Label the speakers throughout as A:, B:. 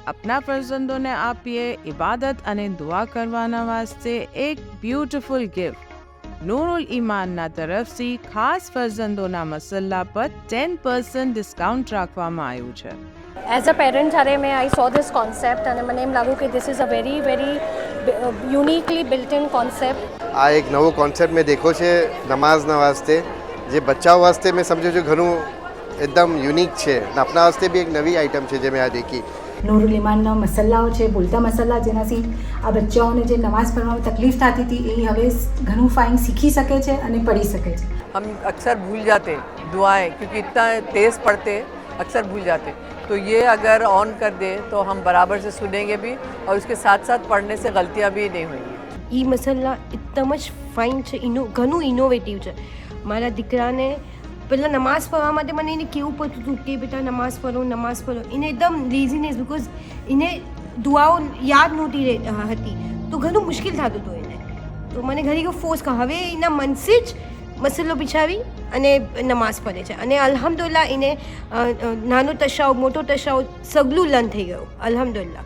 A: अपना फर्जंदों ने आपीए इबादत અને દુઆ કરવાના વાસ્તે એક બ્યુટીફુલ ગિફ્ટ નૂરુલ ઈમાનના તરફથી ખાસ ફર્જંદોના મસલ્લા પર 10% ડિસ્કાઉન્ટ રાખવામાં આવ્યું છે.
B: એઝ અ પેરેન્ટ જ્યારે આઈ સો ધીસ કોન્સેપ્ટ અને મને એમ લાગ્યું કે this is a very uniquely built in concept.
C: આ એક નવો કોન્સેપ્ટ મેં દેખો છે નમાઝના વાસ્તે, જે બચ્ચાઓ વાસ્તે મેં સમજ્યું છું ઘણું એકદમ યુનિક છે અને આપણા વાસ્તે બી એક નવી આઇટમ છે જે મેં આ દેખી.
D: નૂરુલ ઈમાનના મસલ્લાઓ છે, બોલતા મસલ્લા, જેનાથી આ બચ્ચાઓને જે નમાઝ પઢવામાં તકલીફ થતી હતી એ હવે ઘણું ફાઇન શીખી શકે છે અને પढ़ी શકે છે.
E: हम अक्सर भूल जाते दुआएं, क्योंकि इतना तेज़ पढ़ते अक्सर भूल जाते. तो ये अगर ऑन कर दे तो हम बराबर से सुनेंगे भी और उसके साथ साथ पढ़ने से गलतियाँ भी नहीं होंगी.
F: એ મસાલા એકદમ જ ફાઇન છે, ઘણું ઇનોવેટિવ છે. મારા દીકરાને પહેલાં નમાઝ પઢવા માટે મને એને કેવું પડતું હતું કે બેટા નમાઝ પઢો. એને એકદમ લેઝીનેસ, બિકોઝ એને દુઆઓ યાદ નહોતી હતી, તો ઘણું મુશ્કેલ થતું હતું એને. તો મને ઘણી ફોર્સ કર, હવે એના મનથી જ મસલો બિછાવી અને નમાઝ પઢે છે. અને અલ્હમ્દુલિલ્લાહ એને નાનો તશાવ, મોટો તશાવ સગલું લર્ન થઈ ગયું, અલ્હમ્દુલિલ્લાહ.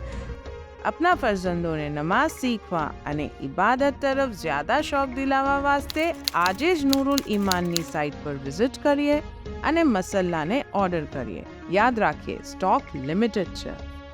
A: अपना फर्जंदों ने नमाज सीखवा અને ઇબાદત તરફ જ્યાદા શોખ દિલાવા વાસ્તે આજે જ નૂરુલ ઈમાનની સાઇટ પર વિઝિટ કરીએ અને મસલ્લાને ઓર્ડર કરીએ. યાદ રાખીએ, સ્ટોક લિમિટેડ છે.